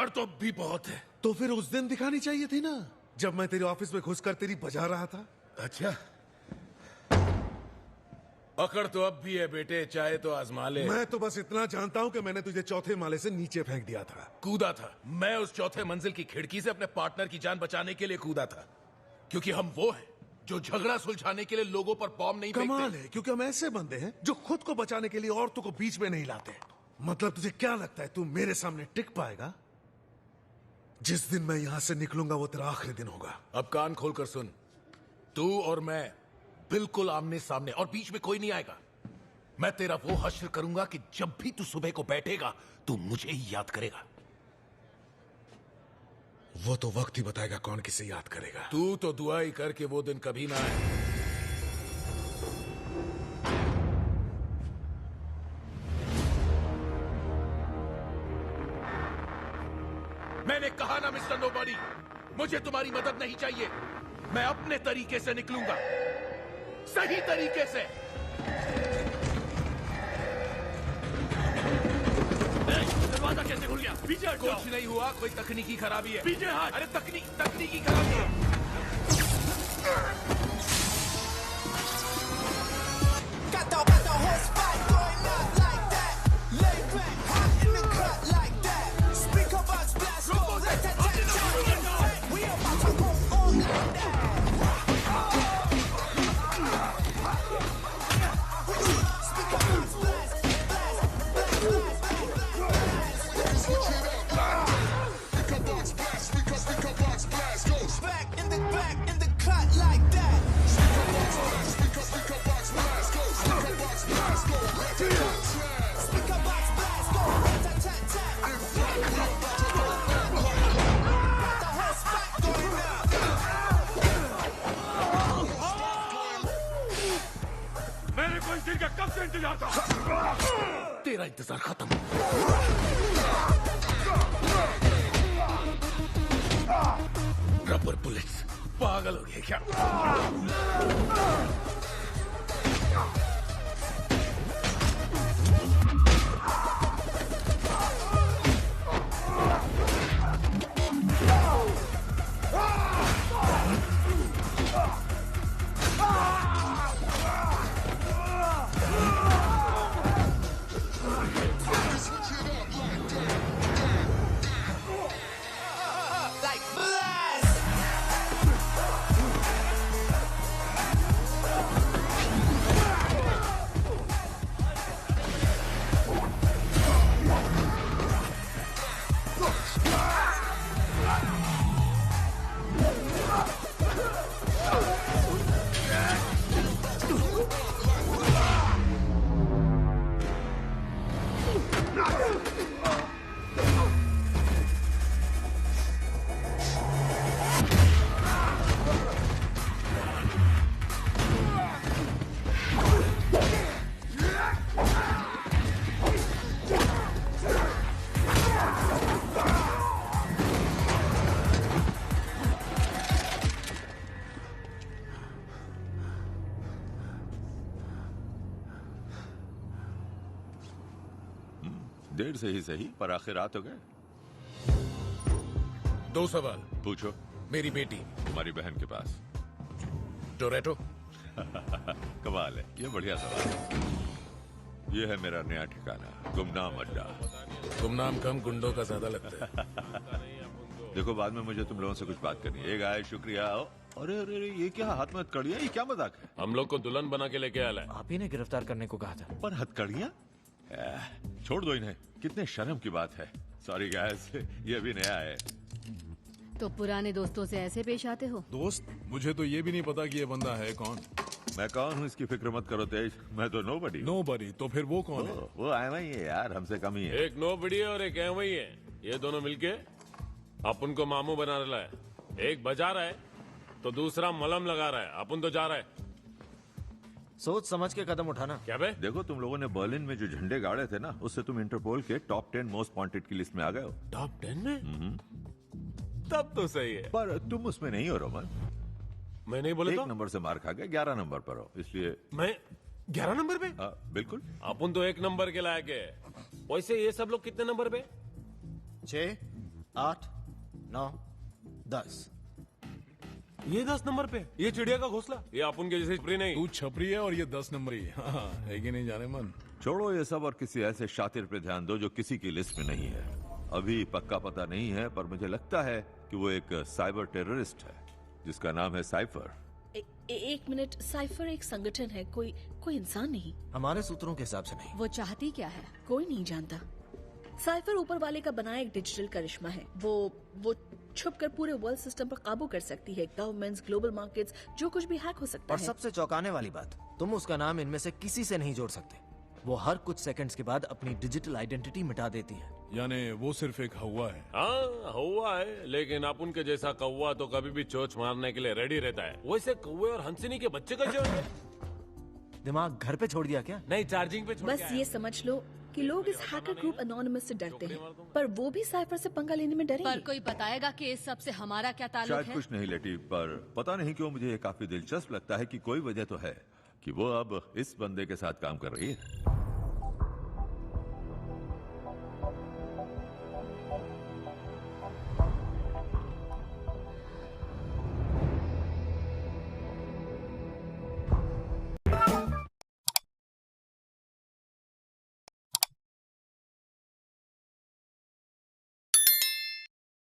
उजाड़ तो अब भी बहुत है। तो फिर उस दिन दिखानी चाहिए थी ना, जब मैं तेरे ऑफिस में घुसकर तेरी बजा रहा था। अच्छा, अकड़ तो अब भी है बेटे, चाहे तो आजमा ले। मैं तो बस इतना जानता हूं कि मैंने तुझे चौथे माले से नीचे फेंक दिया था। कूदा था मैं उस चौथे मंजिल की खिड़की से, अपने पार्टनर की जान बचाने के लिए कूदा था, क्योंकि हम वो हैं जो झगड़ा सुलझाने के लिए लोगों पर बॉम्ब नहीं फेंकते। कमाल है, क्योंकि हम ऐसे बंदे हैं जो खुद को बचाने के लिए औरतों को बीच में नहीं लाते। मतलब तुझे क्या लगता है तू मेरे सामने टिक पाएगा? जिस दिन मैं यहां से निकलूंगा वो तेरा आखिरी दिन होगा। अब कान खोलकर सुन, तू और मैं बिल्कुल आमने सामने, और बीच में कोई नहीं आएगा। मैं तेरा वो हश्र करूंगा कि जब भी तू सुबह को बैठेगा तू मुझे ही याद करेगा। वो तो वक्त ही बताएगा कौन किसे याद करेगा। तू तो दुआ ही कर कि वो दिन कभी ना आए। मैंने कहा ना मिस्टर नोबॉडी, मुझे तुम्हारी मदद नहीं चाहिए। मैं अपने तरीके से निकलूंगा, सही तरीके से। दरवाजा कैसे खुल गया? पीछे हट जाओ। कुछ नहीं हुआ, कोई तकनीकी खराबी है। पीछे हट। अरे तकनीकी खराबी है। Got the whole spot going up like that. Lay back, hot in the cut like that. Speaker box blast go like that. We about to go on like that. Speaker box blast, blast, blast, blast. Speaker box blast goes back in the cut like that. Speaker box blast goes. Speaker box blast go. Speaker box blast go. Rat-tat-tat-tat. Got the whole spot going up. मेरे को इस दिन का कब से इंतजार था? तेरा इंतजार खत्म। रबर बुलेट्स, पागल हो गए क्या? Like blast. देर से ही सही, पर आखिर आ तो गए। 2 सवाल पूछो। मेरी बेटी तुम्हारी बहन के पास टोरेटो। कमाल है, ये बढ़िया सवाल है। ये है मेरा नया ठिकाना, गुमनाम अड्डा। गुमनाम कम, गुंडों का ज्यादा लगता है। देखो, बाद में मुझे तुम लोगों से कुछ बात करनी है। एक आए, शुक्रिया। अरे अरे अरे, ये क्या हाथ में हथकड़ियां? ये क्या मजाक है? हम लोग को दुल्हन बना के लेके आया है। आप ही ने गिरफ्तार करने को कहा था। पर हथकड़ियां? छोड़ दो इन्हें, कितने शर्म की बात है। सॉरी गाइस, ये भी नया है। तो पुराने दोस्तों से ऐसे पेश आते हो? दोस्त? मुझे तो ये भी नहीं पता कि ये बंदा है कौन। मैं कौन हूँ इसकी फिक्र मत करो तेज, मैं तो नोबडी। नोबडी? तो फिर वो कौन है? वो आया ही है यार, हमसे कम ही है। एक नोबडी है और एक एवं ही है। ये दोनों मिलके अपन को मामू बना रहा है। एक बजा रहा है तो दूसरा मलम लगा रहा है। अपन तो जा रहा है। सोच समझ के कदम उठाना। क्या बे? देखो, तुम लोगों ने बर्लिन में जो झंडे गाड़े थे ना, उससे तुम इंटरपोल के टॉप 10 मोस्ट वांटेड की लिस्ट में आ गए हो। टॉप 10 में? तब तो सही है। पर तुम उसमें नहीं हो रोमन। मैं नहीं बोला। 1 नंबर से मार खा गए, 11 नंबर पर हो, इसलिए। मैं 11 नंबर पे? बिल्कुल। अपन तो 1 नंबर के लायक है। वैसे ये सब लोग कितने नंबर पे? 6। 8, 9, 10। ये 10 नंबर पे, ये चिड़िया का घोंसला, ये अपन के जैसे छपरी नहीं। तू छपरी है और ये 10 नंबरी है कि नहीं जाने मन। छोड़ो ये सब और किसी ऐसे शातिर पे ध्यान दो जो किसी की लिस्ट में नहीं है। अभी पक्का पता नहीं है, पर मुझे लगता है कि वो एक साइबर टेररिस्ट है जिसका नाम है साइफर। एक मिनट, साइफर एक संगठन है, कोई इंसान नहीं। हमारे सूत्रों के हिसाब से नहीं। वो चाहती क्या है? कोई नहीं जानता। साइफर ऊपर वाले का बनाया एक डिजिटल करिश्मा है। वो छुप कर पूरे वर्ल्ड सिस्टम पर काबू कर सकती है। गवर्नमेंट्स, ग्लोबल मार्केट्स, जो कुछ भी हैक हो सकता और है। सबसे चौंकाने वाली बात, तुम उसका नाम इनमें से किसी से नहीं जोड़ सकते। वो हर कुछ सेकंड्स के बाद अपनी डिजिटल आइडेंटिटी मिटा देती है। यानी वो सिर्फ एक हवा है। हाँ हुआ है, लेकिन अपन के जैसा कौवा तो कभी भी चोच मारने के लिए रेडी रहता है। वैसे कौवे और हंसनी के बच्चे कैसे होंगे? दिमाग घर पे छोड़ दिया क्या? नहीं, चार्जिंग पे छोड़ बस ये समझ लो कि लोग इस हैकर ग्रुप एनोनिमस से डरते हैं, पर वो भी साइफर से पंगा लेने में पर डरेंगे। कोई बताएगा कि इस सब से हमारा क्या ताल्लुक शायद है? कुछ नहीं लेटी, पर पता नहीं क्यों मुझे ये काफी दिलचस्प लगता है कि कोई वजह तो है कि वो अब इस बंदे के साथ काम कर रही है।